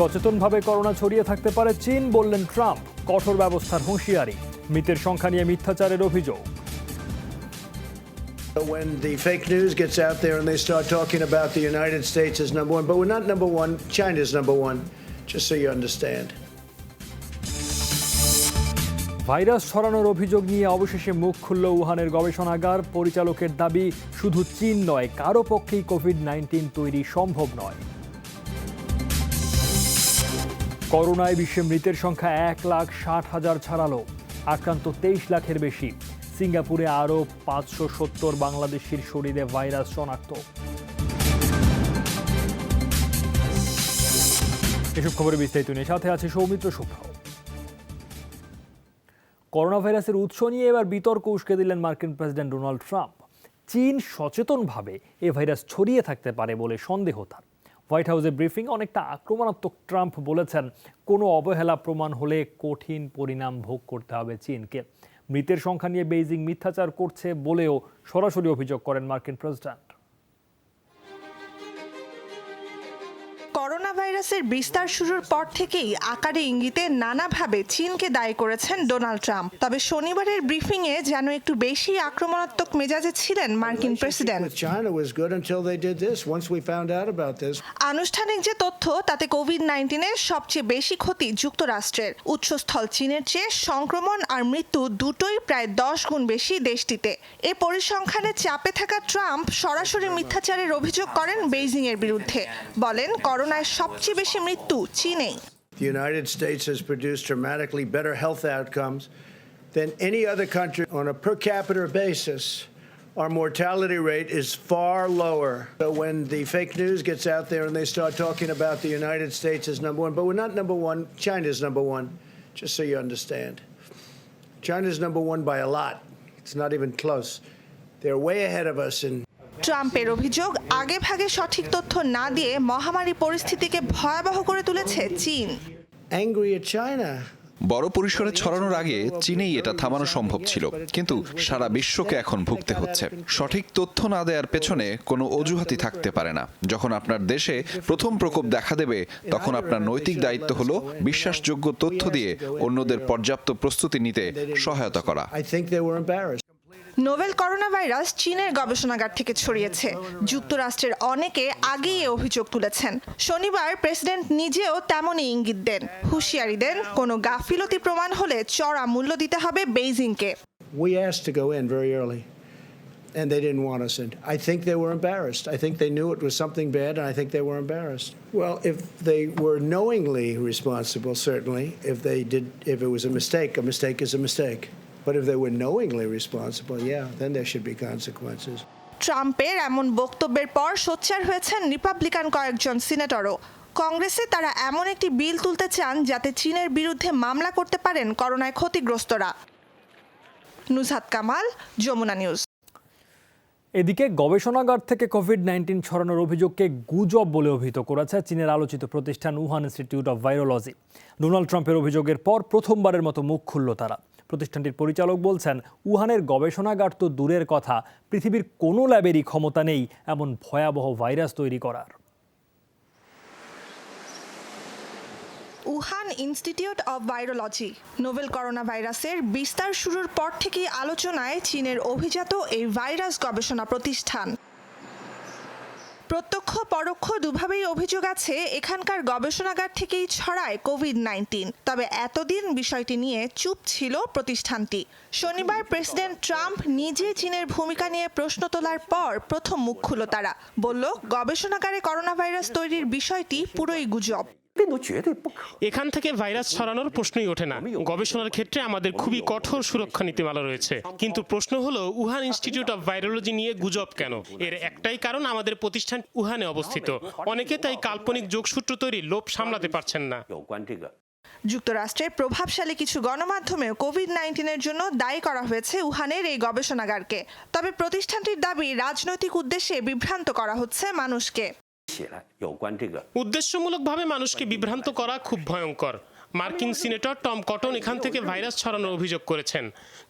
সচেতনভাবে করোনা ছড়িয়ে থাকতে পারে চীন, বললেন ট্রাম্প। কঠোর ব্যবস্থার হুঁশিয়ারি। মৃতের সংখ্যা নিয়ে মিথ্যাচারের অভিযোগ। When the fake news gets out there and they start talking about the United States as number one, but we're not number one, China's number one, just so you understand. Virus ছড়ানোর অভিযোগ নিয়ে অবশেষে মুখ খুলল উহানের গবেষণাগার। পরিচালকের দাবি, শুধু চীন নয়, কারো পক্ষেই কোভিড-19 তৈরি সম্ভব নয়। করোনায় বিশ্বে মৃতের সংখ্যা 1,60,000 ছাড়ালো। আক্রান্ত 23 লাখের বেশি। সিঙ্গাপুরে আরও 570 বাংলাদেশির শরীরে ভাইরাস শনাক্ত। এসব খবরে বিস্তারিত নিয়ে সাথে আছে সৌমিত্র শুভ্র। করোনা ভাইরাসের উৎস নিয়ে এবার বিতর্ক উস্কে দিলেন মার্কিন প্রেসিডেন্ট ডোনাল্ড ট্রাম্প। চীন সচেতনভাবে এ ভাইরাস ছড়িয়ে থাকতে পারে বলে সন্দেহ তার। হোয়াইট হাউসে ব্রিফিং অনেকটা আক্রমণাত্মক ট্রাম্প বলেছেন, কোনো অবহেলা প্রমাণ হলে কঠিন পরিণাম ভোগ করতে হবে চীনকে। মৃতের সংখ্যা নিয়ে বেইজিং মিথ্যাচার করছে বলেও সরাসরি অভিযোগ করেন মার্কিন প্রেসিডেন্ট। করোনা ভাইরাসের বিস্তার শুরুর পর থেকেই আকারে ইঙ্গিতে নানাভাবে চীনকে দায়ী করেছেন ডোনাল্ড ট্রাম্প। তবে শনিবারের ব্রিফিংয়ে যেন একটু বেশি আক্রমণাত্মক মেজাজে ছিলেন মার্কিন প্রেসিডেন্ট। আনুষ্ঠানিক যে তথ্য, তাতে কোভিড-19-এর সবচেয়ে বেশি ক্ষতি যুক্তরাষ্ট্রের। উৎসস্থল চীনের চেয়ে সংক্রমণ আর মৃত্যু দুটোই প্রায় 10 গুণ বেশি দেশটিতে। এ পরিসংখ্যানে চাপে থাকা ট্রাম্প সরাসরি মিথ্যাচারের অভিযোগ করেন বেইজিংয়ের বিরুদ্ধে। বলেন, করোনায় সবচেয়ে বেশি মৃত্যু চীনেই। The United States has produced dramatically better health outcomes than any other country on a per capita basis. Our mortality rate is far lower. So when the fake news gets out there and they start talking about the United States as number one, but we're not number one, China's number one, just so you understand. China's number one by a lot. It's not even close. They're way ahead of us in ট্রাম্পের অভিযোগ, আগে ভাগে সঠিক তথ্য না দিয়ে মহামারী পরিস্থিতিকে ভয়াবহ করে তুলেছে চীন। angry at China. বড় পরিসরে ছড়ানোর আগে চীনেই এটা থামানো সম্ভব ছিল, কিন্তু সারা বিশ্বকে এখন ভুগতে হচ্ছে। সঠিক তথ্য না দেওয়ার পেছনে কোনো অজুহাতই থাকতে পারে না। যখন আপনার দেশে প্রথম প্রকোপ দেখা দেবে, তখন আপনার নৈতিক দায়িত্ব হলো বিশ্বাসযোগ্য তথ্য দিয়ে অন্যদের পর্যাপ্ত প্রস্তুতি নিতে সহায়তা করা। নোভেল করোনা ভাইরাস চীনের গবেষণাগার থেকে ছড়িয়েছে। যুক্তরাষ্ট্রের অনেকে আগেই এ অভিযোগ তুলেছেন। শনিবার প্রেসিডেন্ট নিজেও তেমনই ইঙ্গিত দেন। হুঁশিয়ারি দেন, কোনো গাফিলতি প্রমাণ হলে চড়া মূল্য দিতে হবে বেইজিংকে। We asked to go in very early and they didn't want us in. I think they were embarrassed. I think they knew it was something bad and I think they were embarrassed. Well, if they were knowingly responsible, certainly. If it was a mistake is a mistake. But if they were knowingly responsible, yeah, then there should be consequences. ট্রাম্পের এমন বক্তব্যের পর সোচ্চার হয়েছেন Republican কয়েকজন সিনেটরও। কংগ্রেসে তারা এমন একটি বিল তুলতে চান যাতে চীনের বিরুদ্ধে মামলা করতে পারেন করোনায় ক্ষতিগ্রস্তরা। নুজহাত কামাল, যমুনা নিউজ। এদিকে গবেষণাগার থেকে কোভিড-19 ছড়ানোর অভিযোগকে গুজব বলে অভিহিত করেছে চীনের আলোচিত প্রতিষ্ঠান Wuhan institute of virology. Donald ট্রাম্পের অভিযোগের পর প্রথমবারের মতো মুখ খুলল তারা। প্রতিষ্ঠানটির পরিচালক বলছেন, উহানের গবেষণাগার তো দূরের কথা, পৃথিবীর কোনো ল্যাবেরই ক্ষমতা নেই এমন ভয়াবহ ভাইরাস তৈরি করার। Wuhan institute of virology. Novel corona ভাইরাসের বিস্তার শুরুর পর থেকেই আলোচনায় চীনের অভিজাত এই ভাইরাস গবেষণা প্রতিষ্ঠান। প্রত্যক্ষ পরোক্ষ দুভাবেই অভিযোগ আছে এখানকার গবেষণাগার থেকেই ছড়ায় কোভিড-19। তবে এতদিন বিষয়টি নিয়ে চুপ ছিল প্রতিষ্ঠানটি। শনিবার প্রেসিডেন্ট ট্রাম্প নিজে চীনের ভূমিকা নিয়ে প্রশ্ন তোলার পর প্রথম মুখ খুলল তারা। বলল, গবেষণাগারে করোনা ভাইরাস তৈরির বিষয়টি পুরোই গুজব। এখান থেকে ভাইরাস ছড়ানোর প্রশ্নই ওঠে না। গবেষণার ক্ষেত্রে আমাদের খুবই কঠোর সুরক্ষা নীতিমালা রয়েছে। কিন্তু প্রশ্ন হলো, উহান ইনস্টিটিউট অব ভাইরোলজি নিয়ে গুজব কেন? এর একটাই কারণ, আমাদের প্রতিষ্ঠান উহানে অবস্থিত। অনেকে তাই কাল্পনিক যোগসূত্র তৈরির লোভ সামলাতে পারছেন না। যুক্তরাষ্ট্রের প্রভাবশালী কিছু গণমাধ্যমেও কোভিড-19-এর জন্য দায়ী করা হয়েছে উহানের এই গবেষণাগারকে। তবে প্রতিষ্ঠানটির দাবি, রাজনৈতিক উদ্দেশ্যে বিভ্রান্ত করা হচ্ছে মানুষকে। উদ্দেশ্যমূলকভাবে মানুষকে বিভ্রান্ত করা খুব ভয়ঙ্কর। মার্কিন সিনেটর টম কটন এখান থেকে ভাইরাস ছড়ানোর অভিযোগ করেছেন।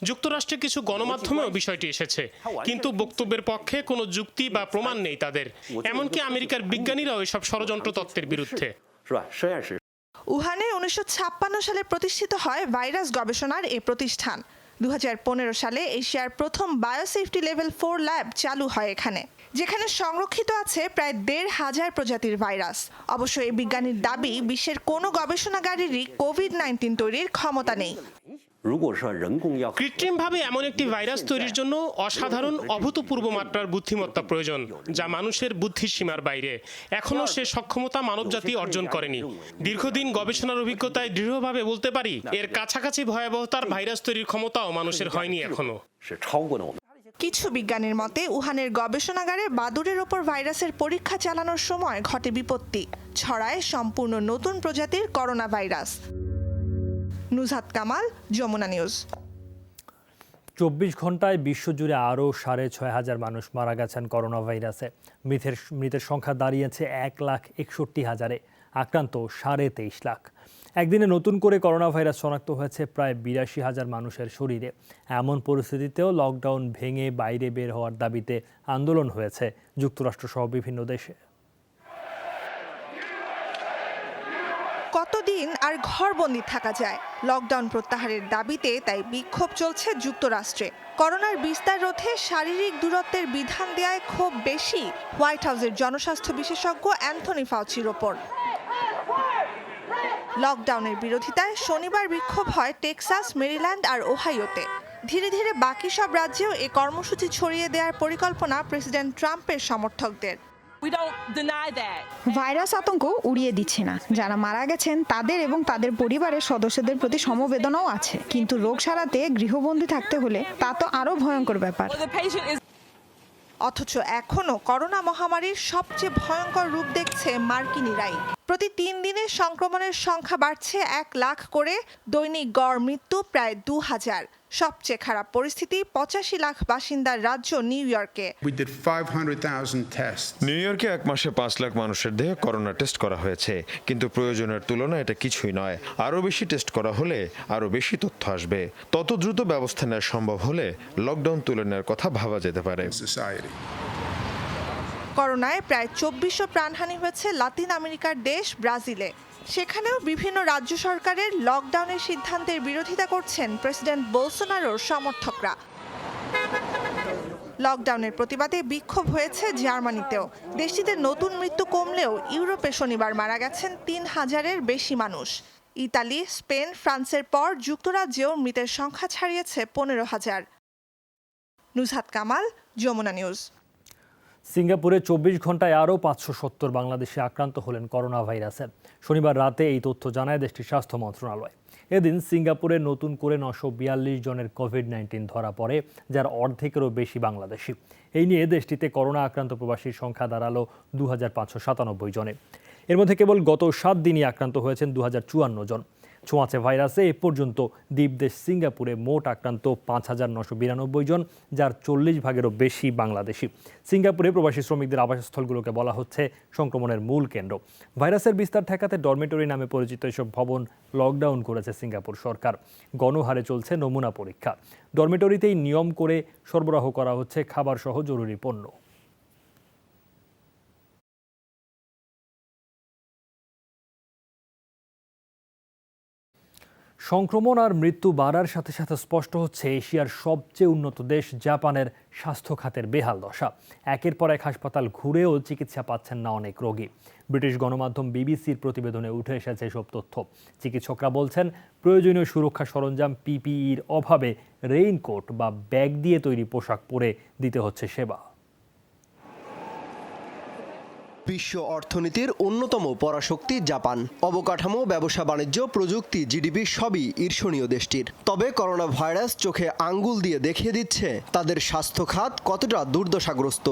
যুক্তরাষ্ট্রের কিছু গণমাধ্যমেও বিষয়টি এসেছে, কিন্তু বক্তব্যের পক্ষে কোনো যুক্তি বা প্রমাণ নেই তাদের। এমনকি আমেরিকার বিজ্ঞানীরাও এসব ষড়যন্ত্র তত্ত্বের বিরুদ্ধে। উহানে 1956 সালে প্রতিষ্ঠিত হয় ভাইরাস গবেষণার এই প্রতিষ্ঠান। 2015 সালে এশিয়ার প্রথম বায়োসেফটি লেভেল 4 ল্যাব চালু হয় এখানে, যেখানে সংরক্ষিত আছে প্রায় 1,500 প্রজাতির ভাইরাস। অবশ্য এই বিজ্ঞানীর দাবি, বিশ্বের কোনো গবেষণাগারেরই কোভিড-19 তৈরির ক্ষমতা নেই। কৃত্রিমভাবে এমন একটি ভাইরাস তৈরির জন্য অসাধারণ অভূতপূর্ব মাত্রার বুদ্ধিমত্তা প্রয়োজন, যা মানুষের বুদ্ধির সীমার বাইরে। এখনো সে সক্ষমতা মানবজাতি অর্জন করেনি। দীর্ঘদিন গবেষণার অভিজ্ঞতায় দৃঢ়ভাবে বলতে পারি, এর কাছাকাছি ভয়াবহতার ভাইরাস তৈরির ক্ষমতাও মানুষের হয়নি এখনো। কিছু বিজ্ঞানীর মতে, উহানের গবেষণাগারে বাদুড়ের ওপর ভাইরাসের পরীক্ষা চালানোর সময় ঘটে বিপত্তি, ছড়ায় সম্পূর্ণ নতুন প্রজাতির corona virus. Nuzhat Kamal, Jamuna News. 24 ঘন্টায় বিশ্বজুড়ে আরও 6,500 মানুষ মারা গেছেন করোনা ভাইরাসে। মৃতের সংখ্যা দাঁড়িয়েছে 1,61,000-এ, আক্রান্ত 23.5 লাখ। একদিনে নতুন করে করোনা ভাইরাস শনাক্ত হয়েছে প্রায় 82,000 মানুষের শরীরে। এমন পরিস্থিতিতেও লকডাউন ভেঙে বাইরে বের হওয়ার দাবিতে আন্দোলন হয়েছে যুক্তরাষ্ট্রসহ বিভিন্ন দেশে। কতদিন আর ঘরবন্দি থাকা যায়? লকডাউন প্রত্যাহারের দাবিতে তাই বিক্ষোভ চলছে যুক্তরাষ্ট্রে। করোনার বিস্তার রোধে শারীরিক দূরত্বের বিধান দেওয়ায় ক্ষোভ বেশি হোয়াইট হাউসের জনস্বাস্থ্য বিশেষজ্ঞ অ্যান্থনি ফাউচির ওপর। লকডাউনের বিরোধিতায় শনিবার বিক্ষোভ হয় টেক্সাস, মেরিল্যান্ড আর ওহাইওতে। ধীরে ধীরে বাকি সব রাজ্যেও এই কর্মসূচি ছড়িয়ে দেওয়ার পরিকল্পনা প্রেসিডেন্ট ট্রাম্পের সমর্থকদের। ভাইরাস আতঙ্ক উড়িয়ে দিচ্ছে না। যারা মারা গেছেন তাদের এবং তাদের পরিবারের সদস্যদের প্রতি সমবেদনাও আছে, কিন্তু রোগ সারাতে গৃহবন্দী থাকতে হলে তা তো আরো ভয়ঙ্কর ব্যাপার। অথচ এখনো করোনা মহামারীর সবচেয়ে ভয়ঙ্কর রূপ দেখছে মার্কিনিরাই। প্রতি 3 দিনে সংক্রমণের সংখ্যা বাড়ছে 1 লাখ করে, দৈনিক গড় মৃত্যু প্রায় 2,000। সবচেয়ে খারাপ পরিস্থিতি 85 লাখ বাসিন্দার রাজ্য নিউ ইয়র্কে। নিউ ইয়র্কে 1 মাসে 5 লাখ মানুষের দেহে করোনা টেস্ট করা হয়েছে, কিন্তু প্রয়োজনের তুলনায় এটা কিছুই নয়। আরও বেশি টেস্ট করা হলে আরও বেশি তথ্য আসবে। তত দ্রুত ব্যবস্থা নেওয়া সম্ভব হলে লকডাউন তুলে নেওয়ার কথা ভাবা যেতে পারে। করোনায় প্রায় 2400 প্রাণহানি হয়েছে লাতিন আমেরিকার দেশ ব্রাজিলে। সেখানেও বিভিন্ন রাজ্য সরকারের লকডাউনের সিদ্ধান্তের বিরোধিতা করছেন প্রেসিডেন্ট বোলসোনারোর সমর্থকরা। লকডাউনের প্রতিবাদে বিক্ষোভ হয়েছে জার্মানিতেও। দেশটিতে নতুন মৃত্যু কমলেও ইউরোপে শনিবার মারা গেছেন 3,000-এর বেশি মানুষ। ইতালি, স্পেন, ফ্রান্সের পর যুক্তরাজ্যেও মৃতের সংখ্যা ছাড়িয়েছে 15,000। নুজহাত কামাল, যমুনা নিউজ। সিঙ্গাপুরে 24 ঘন্টায় আরও 570 বাংলাদেশি আক্রান্ত হলেন করোনা ভাইরাসে। শনিবার রাতে এই তথ্য জানায় দেশটির স্বাস্থ্য মন্ত্রণালয়। এদিন সিঙ্গাপুরে নতুন করে 942 জনের কোভিড-19 ধরা পড়ে, যার অর্ধেকেরও বেশি বাংলাদেশি। এই নিয়ে দেশটিতে করোনা আক্রান্ত প্রবাসীর সংখ্যা দাঁড়ালো 2,597 জনে। এর মধ্যে কেবল গত 7 দিনই আক্রান্ত হয়েছেন 2,054 জন। ছোঁয়াচে ভাইরাসে এ পর্যন্ত দ্বীপদেশ সিঙ্গাপুরে মোট আক্রান্ত 5,992 জন, যার 40 ভাগেরও বেশি বাংলাদেশি। সিঙ্গাপুরে প্রবাসী শ্রমিকদের আবাসস্থলগুলোকে বলা হচ্ছে সংক্রমণের মূল কেন্দ্র। ভাইরাসের বিস্তার ঠেকাতে ডরমেটরি নামে পরিচিত এসব ভবন লকডাউন করেছে সিঙ্গাপুর সরকার। গণহারে চলছে নমুনা পরীক্ষা। ডরমেটরিতেই নিয়ম করে সরবরাহ করা হচ্ছে খাবার সহ জরুরি পণ্য। সংক্রমণ আর মৃত্যু বাড়ার সাথে সাথে স্পষ্ট হচ্ছে এশিয়ার সবচেয়ে উন্নত দেশ জাপানের স্বাস্থ্য খাতের বেহাল দশা। একের পর এক হাসপাতাল ঘুরেও চিকিৎসা পাচ্ছেন না অনেক রোগী। ব্রিটিশ গণমাধ্যম বিবিসির প্রতিবেদনে উঠে এসেছে এসব তথ্য। চিকিৎসকরা বলছেন, প্রয়োজনীয় সুরক্ষা সরঞ্জাম পিপিইর অভাবে রেইনকোট বা ব্যাগ দিয়ে তৈরি পোশাক পরে দিতে হচ্ছে সেবা। বিশ্ব অর্থনীতির অন্যতম পরাশক্তি জাপান। অবকাঠামো, ব্যবসা বাণিজ্য, প্রযুক্তি, জিডিপি সবই ঈর্ষণীয় দেশটির। তবে করোনা ভাইরাস চোখে আঙ্গুল দিয়ে দেখিয়ে দিচ্ছে তাদের স্বাস্থ্য খাত কতটা দুর্দশাগ্রস্ত।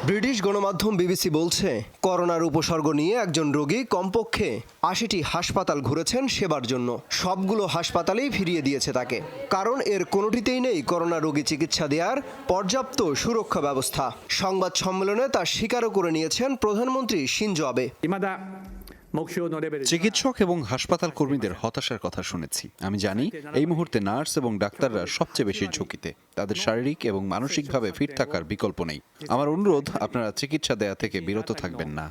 ব্রিটিশ গণমাধ্যম বিবিসি বলছে, করোনার উপসর্গ নিয়ে একজন রোগী কমপক্ষে 80টি হাসপাতাল ঘুরেছেন সেবার জন্য। সবগুলো হাসপাতালেই ফিরিয়ে দিয়েছে তাকে, কারণ এর কোনোটিতেই নেই করোনা রোগী চিকিৎসা দেওয়ার পর্যাপ্ত সুরক্ষা ব্যবস্থা। সংবাদ সম্মেলনে তা স্বীকারও করে নিয়েছেন প্রধানমন্ত্রী শিনজো আবে। চিকিৎসক এবং হাসপাতাল কর্মীদের হতাশার কথা শুনেছি। আমি জানি এই মুহূর্তে নার্স এবং ডাক্তাররা সবচেয়ে বেশি ঝুঁকিতে। তাদের শারীরিক এবং মানসিকভাবে ফিট থাকার বিকল্প নেই। আমার অনুরোধ, আপনারা চিকিৎসা দেয়া থেকে বিরত থাকবেন না।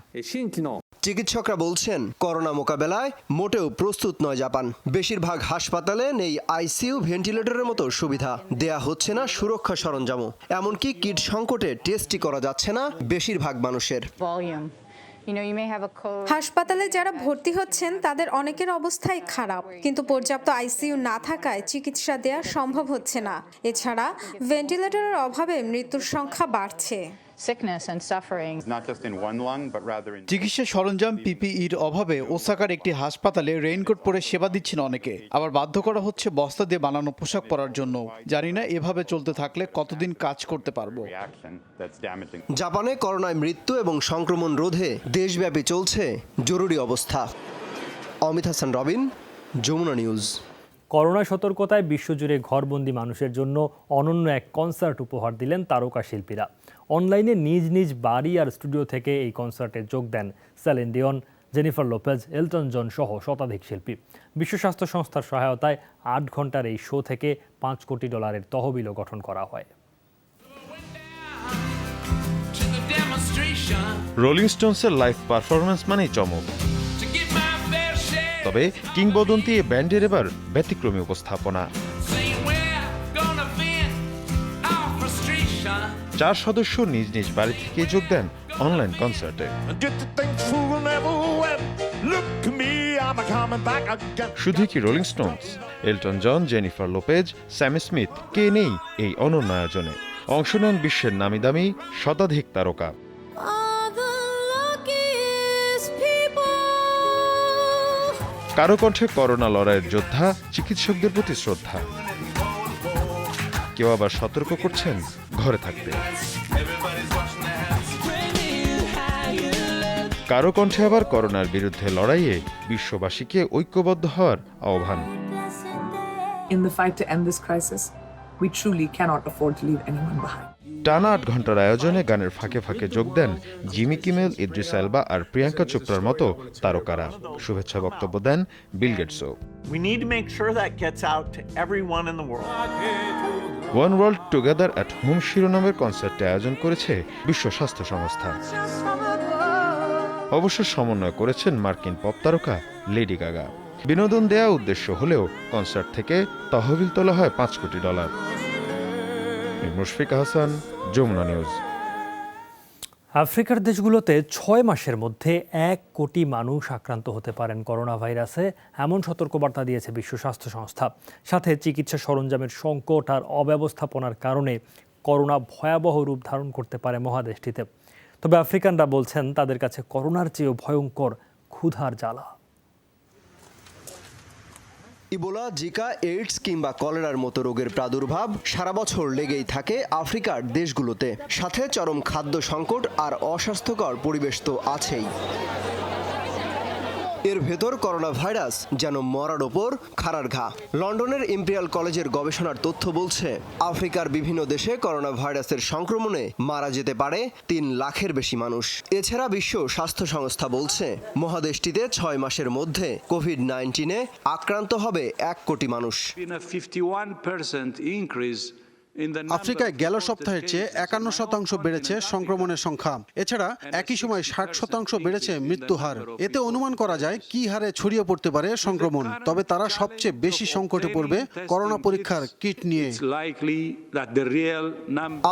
চিকিৎসকরা বলছেন করোনা মোকাবেলায় মোটেও প্রস্তুত নয় জাপান। বেশিরভাগ হাসপাতালে নেই আইসিইউ, ভেন্টিলেটরের মতো সুবিধা, দেয়া হচ্ছে না সুরক্ষা সরঞ্জামও, এমনকি কিট সংকটে টেস্টই করা যাচ্ছে না বেশিরভাগ মানুষের। হাসপাতালে যারা ভর্তি হচ্ছেন তাদের অনেকের অবস্থাই খারাপ, কিন্তু পর্যাপ্ত আইসিইউ না থাকায় চিকিৎসা দেওয়া সম্ভব হচ্ছে না। এছাড়া ভেন্টিলেটরের অভাবে মৃত্যুর সংখ্যা বাড়ছে। চিকিৎসা সরঞ্জাম পিপিইর অভাবে ওসাকার একটি হাসপাতালে রেইনকোট পরে সেবা দিচ্ছেন অনেকে, আবার বাধ্য করা হচ্ছে বস্তা দিয়ে বানানো পোশাক পরার জন্য। জানি না এভাবে চলতে থাকলে কতদিন কাজ করতে পারবো। জাপানে করোনায় মৃত্যু এবং সংক্রমণ রোধে দেশব্যাপী চলছে জরুরি অবস্থা। অমিত হাসান রবিন, যমুনা নিউজ। করোনা সতর্কতায় বিশ্বজুড়ে ঘরবন্দি মানুষের জন্য অনন্য এক কনসার্ট উপহার দিলেন তারকা শিল্পীরা। অনলাইনে নিজ নিজ বাড়ি আর স্টুডিও থেকে এই কনসার্টে যোগ দেন Celine Dion, Jennifer Lopez, Elton John সহ শতাধিক শিল্পী। বিশ্ব স্বাস্থ্য সংস্থার সহায়তায় 8 ঘন্টার এই শো থেকে $5 কোটি তহবিলও গঠন করা হয়। রোলিং স্টোনসের লাইভ পারফরমেন্স মানেই চমক, তবে কিংবদন্তি এ ব্যান্ডের এবার ব্যতিক্রমী উপস্থাপনা। 4 সদস্য নিজ নিজ বাড়ি থেকে যোগ দেন অনলাইন কনসার্টে। শুধু কি Rolling Stones, Elton John, Jennifer Lopez, Sam Smith কে নেই এই অনন্য আয়োজনে। অংশ নেন বিশ্বের নামি দামি শতাধিক তারকা। কারো কণ্ঠে করোনা লড়াইয়ের যোদ্ধা, চিকিৎসকদের প্রতি শ্রদ্ধা। কেউ আবার সতর্ক করছেন ঘরে থাকতে। কারো কণ্ঠে আবার করোনার বিরুদ্ধে লড়াইয়ে বিশ্ববাসীকে ঐক্যবদ্ধ হওয়ার আহ্বান। In the fight to end this crisis, we truly cannot afford to leave anyone behind. টানা 8 ঘন্টার আয়োজনে গানের ফাঁকে ফাঁকে যোগ দেন জিমি কিমেল, ইদ্রিস এলবা আর প্রিয়াঙ্কা চোপড়ার মতো তারকারা। শুভেচ্ছা বক্তব্য দেন বিল গেটসও। We need to make sure that gets out to everyone in the world. One world together at home শিরোনামের কনসার্টে আয়োজন করেছে বিশ্ব স্বাস্থ্য সংস্থা। অবশ্য সমন্বয় করেছেন মার্কিন পপ তারকা লেডি গাগা। বিনোদন দেয়া উদ্দেশ্য হলেও কনসার্ট থেকে তহবিল তোলা হয় $5 কোটি। মুশফিক হাসান, যমুনা নিউজ। আফ্রিকার দেশগুলোতে 6 মাসের মধ্যে 1 কোটি মানুষ আক্রান্ত হতে পারেন করোনা ভাইরাসে, এমন সতর্কবার্তা দিয়েছে বিশ্ব স্বাস্থ্য সংস্থা। সাথে চিকিৎসা সরঞ্জামের সংকট আর অব্যবস্থাপনার কারণে করোনা ভয়াবহ রূপ ধারণ করতে পারে মহাদেশটিতে। তবে আফ্রিকানরা বলছেন তাদের কাছে করোনার চেয়েও ভয়ঙ্কর ক্ষুধার জ্বালা। ইবোলা, জিকা, এইডস কিংবা কলেরার মতো রোগের প্রাদুর্ভাব সারা বছর লেগেই থাকে আফ্রিকার দেশগুলোতে। সাথে চরম খাদ্য সংকট আর অস্বাস্থ্যকর পরিবেশ তো আছেই। এর ভেতর করোনা ভাইরাস যেন মরার ওপর খাড়ার ঘা। লন্ডনের ইম্পেরিয়াল কলেজের গবেষণার তথ্য বলছে, আফ্রিকার বিভিন্ন দেশে করোনা ভাইরাসের সংক্রমণে মারা যেতে পারে 3 লাখের বেশি মানুষ। এছাড়া বিশ্ব স্বাস্থ্য সংস্থা বলছে, মহাদেশটিতে 6 মাসের মধ্যে কোভিড-19-এ আক্রান্ত হবে 1 কোটি মানুষ। আফ্রিকায় গেল সপ্তাহের চেয়ে 51% বেড়েছে সংক্রমণের সংখ্যা। এছাড়া একই সময় 60% বেড়েছে মৃত্যু হার। এতে অনুমান করা যায় কি হারে ছড়িয়ে পড়তে পারে সংক্রমণ। তবে তারা সবচেয়ে বেশি সংকটে পড়বে করোনা পরীক্ষার কিট নিয়ে।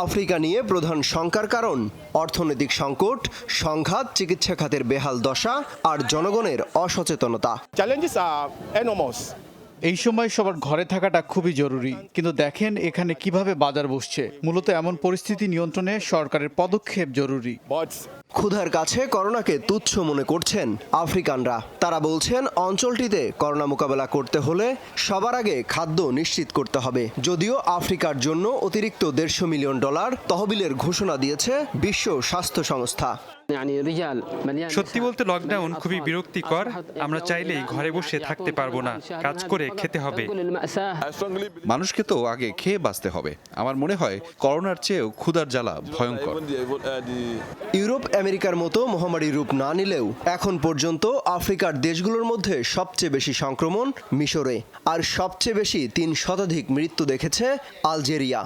আফ্রিকা নিয়ে প্রধান শঙ্কার কারণ অর্থনৈতিক সংকট, সংঘাত, চিকিৎসা খাতের বেহাল দশা আর জনগণের অসচেতনতা। এই সময় সবার ঘরে থাকাটা খুবই জরুরি, কিন্তু দেখেন এখানে কিভাবে বাজার বসছে। মূলত এমন পরিস্থিতি নিয়ন্ত্রণে সরকারের পদক্ষেপ জরুরি। ক্ষুধার কাছে করোনাকে তুচ্ছ মনে করছেন আফ্রিকানরা। তারা বলছেন, অঞ্চলটিতে করোনা মোকাবেলা করতে হলে সবার আগে খাদ্য নিশ্চিত করতে হবে। যদিও আফ্রিকার জন্য অতিরিক্ত $150 মিলিয়ন তহবিলের ঘোষণা দিয়েছে বিশ্ব স্বাস্থ্য সংস্থা। সত্যি বলতে লকডাউন খুবই বিরক্তিকর। আমরা চাইলেই ঘরে বসে থাকতে পারবো না, কাজ করে খেতে হবে। মানুষকে তো আগে খেয়ে বাঁচতে হবে। আমার মনে হয় করোনার চেয়েও ক্ষুধার জ্বালা ভয়ঙ্কর। ইউরোপ আমেরিকার মতো মহামারী রূপ না নিলেও এখন পর্যন্ত আফ্রিকার দেশগুলোর মধ্যে সবচেয়ে বেশি সংক্রমণ মিশরে, আর সবচেয়ে বেশি 3 শতাধিক মৃত্যু দেখেছে আলজেরিয়া।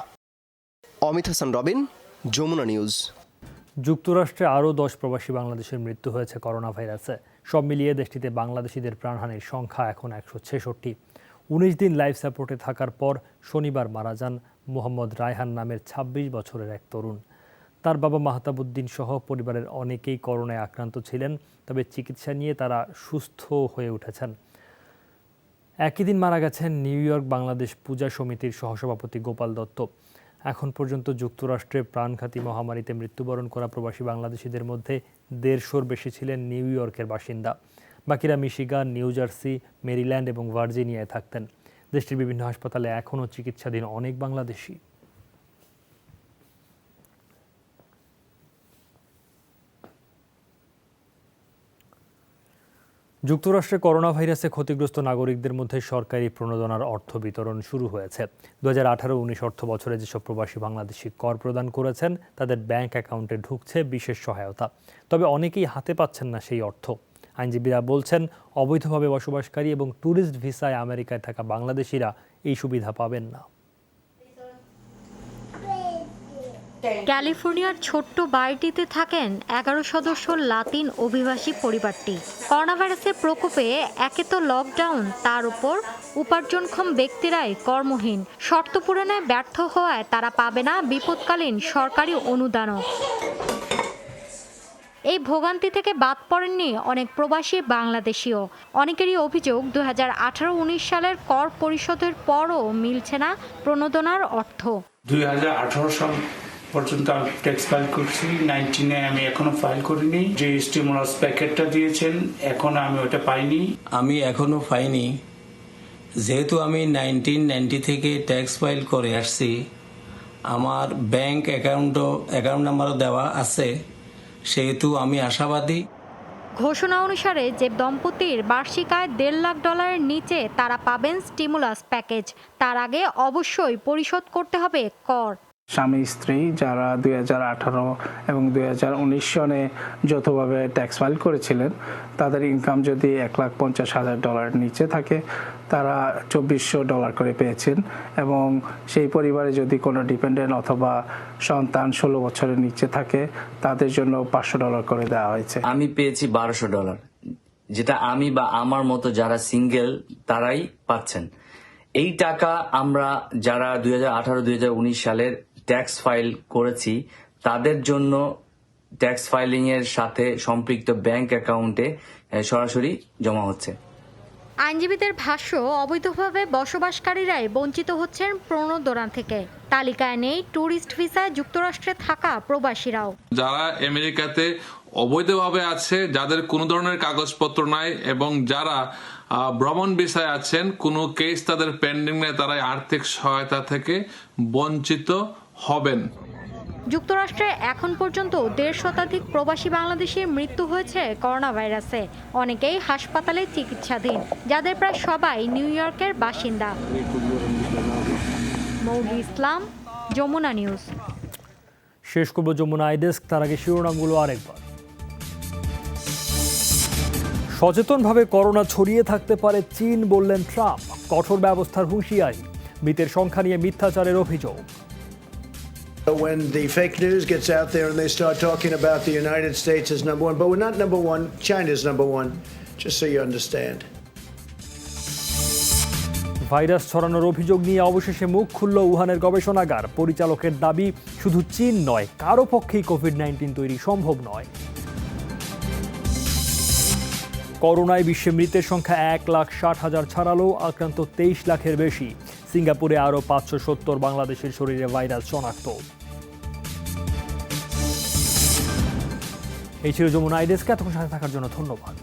অমিত হাসান রবিন, যমুনা নিউজ। যুক্তরাষ্ট্রে আরও 10 প্রবাসী বাংলাদেশের মৃত্যু হয়েছে করোনা ভাইরাসে। সব মিলিয়ে দেশটিতে বাংলাদেশিদের প্রাণহানির সংখ্যা এখন 166। 19 দিন লাইফ সাপোর্টে থাকার পর শনিবার মারা যান মোহাম্মদ রায়হান নামের 26 বছরের এক তরুণ। তার বাবা মাহতাবুদ্দিন সহ পরিবারের অনেকেই করোনায় আক্রান্ত ছিলেন, তবে চিকিৎসা নিয়ে তারা সুস্থ হয়ে উঠেছেন। একই দিন মারা গেছেন নিউ ইয়র্ক বাংলাদেশ পূজা সমিতির সহসভাপতি গোপাল দত্ত। এখন পর্যন্ত যুক্তরাষ্ট্রে প্রাণঘাতী মহামারীতে মৃত্যুবরণ করা প্রবাসী বাংলাদেশিদের মধ্যে 150-র বেশি ছিলেন নিউ ইয়র্কের বাসিন্দা। বাকিরা মিশিগান, নিউ জার্সি, মেরিল্যান্ড এবং ভার্জিনিয়ায় থাকতেন। দেশটির বিভিন্ন হাসপাতালে এখনও চিকিৎসাধীন অনেক বাংলাদেশি। যুক্তরাষ্ট্রে করোনা ভাইরাসে ক্ষতিগ্রস্ত নাগরিকদের মধ্যে সরকারি প্রণোদনার অর্থ বিতরণ শুরু হয়েছে। 2018-19 অর্থ বছরে যেসব প্রবাসী বাংলাদেশি কর প্রদান করেছেন তাদের ব্যাংক অ্যাকাউন্টে ঢুকছে বিশেষ সহায়তা, তবে অনেকেই হাতে পাচ্ছেন না সেই অর্থ। আইনজীবীরা বলছেন, অবৈধভাবে বসবাসকারী এবং ট্যুরিস্ট ভিসায় আমেরিকায় থাকা বাংলাদেশিরা এই সুবিধা পাবেন না। ক্যালিফোর্নিয়ার ছোট্ট বাড়িটিতে থাকেন 11 সদস্য লাতিন অভিবাসী পরিবারটি। করোনা ভাইরাসের প্রকোপে একে তো লকডাউন, তার উপর উপার্জনক্ষম ব্যক্তিরাই কর্মহীন। শর্ত পূরণে ব্যর্থ হওয়ায় তারা পাবে না বিপদকালীন সরকারি অনুদানও। এই ভোগান্তি থেকে বাদ পড়েননি অনেক প্রবাসী বাংলাদেশিও। অনেকেরই অভিযোগ 2018-19 সালের কর পরিশোধের পরও মিলছে না প্রণোদনার অর্থ। 2018 সাল পর্যন্ত আমি ট্যাক্স ফাইল করছি, 19-এ আমি এখনো ফাইল করিনি। যে স্টিমুলাস প্যাকেটটা দিয়েছেন এখন আমি ওটা পাইনি। আমি এখনো পাইনি, যেহেতু আমি 1990 থেকে ট্যাক্স ফাইল করে আসছি। আমার ব্যাংক অ্যাকাউন্ট নাম্বারও দেওয়া আছে, সেহেতু আমি আশাবাদী। ঘোষণা অনুসারে যে দম্পতির বার্ষিক আয় $1.5 লাখ নিচে তারা পাবেন স্টিমুলাস প্যাকেজ। তার আগে অবশ্যই পরিশোধ করতে হবে কর। স্বামী স্ত্রী যারা 2018 এবং 2019 সনে যৌথভাবে ট্যাক্স ফাইল করেছিলেন, তাদের ইনকাম যদি $1,50,000 নিচে থাকে, তারা $2,400 করে পেয়েছেন। এবং সেই পরিবারে যদি কোনো ডিপেন্ডেন্ট অথবা সন্তান 16 বছরের নিচে থাকে, তাদের জন্য $500 করে দেওয়া হয়েছে। আমি পেয়েছি $1,200, যেটা আমি বা আমার মতো যারা সিঙ্গেল তারাই পাচ্ছেন। এই টাকা আমরা যারা 2018-2019 সালের ট্যাক্স ফাইল করেছি তাদের জন্য ট্যাক্স ফাইলিং এর সাথে সম্পৃক্ত ব্যাংক অ্যাকাউন্টে সরাসরি জমা হচ্ছে। আইনজীবীদের ভাষ্য, অবৈধভাবে বসবাসকারীরাই বঞ্চিত হচ্ছেন প্রণোদনা থেকে। তালিকায় নেই ট্যুরিস্ট ভিসায় যুক্তরাষ্ট্রে থাকা প্রবাসীরাও। যারা আমেরিকাতে অবৈধভাবে আছে, যাদের কোনো ধরনের কাগজপত্র নাই এবং যারা ভ্রমণ ভিসায় আছেন, কোনো কেস তাদের পেন্ডিং নেই, তারা আর্থিক সহায়তা থেকে বঞ্চিত হবেন। যুক্তরাষ্ট্রে এখন পর্যন্ত 1.5 শতাধিক প্রবাসী বাংলাদেশির মৃত্যু হয়েছে করোনা ভাইরাসে। অনেকেই হাসপাতালে চিকিৎসাধীন, যাদের প্রায় সবাই নিউ ইয়র্কের বাসিন্দা। মৌলি ইসলাম, যমুনা নিউজ। শেষ করব যমুনা আই ডেস্ক, তার আগে শিরোনামগুলো আরেকবার। সচেতনভাবে করোনা ছড়িয়ে থাকতে পারে চীন, বললেন ট্রাম্প। কঠোর ব্যবস্থার হুঁশিয়ারি। মৃতের সংখ্যা নিয়ে মিথ্যাচারের অভিযোগ। When the fake news gets out there and they start talking about the United States as number one, but we're not number one, China's number one, just so you understand. Virus ছড়ানোর অভিযোগ নিয়ে অবশেষে মুখ খুলল উহানের গবেষণাগার। পরিচালকের দাবি, শুধু চীন নয়, কারো পক্ষেই কোভিড-19 তৈরি সম্ভব নয়। করোনায় বিশ্বে মৃতের সংখ্যা 1,60,000 ছাড়ালো, আক্রান্ত 23 লাখের বেশি। সিঙ্গাপুরে আরও 570 বাংলাদেশের শরীরে ভাইরাস শনাক্ত। এই ছিল যমুনা আই ডেস্ক। এতক্ষণ সাথে থাকার জন্য ধন্যবাদ।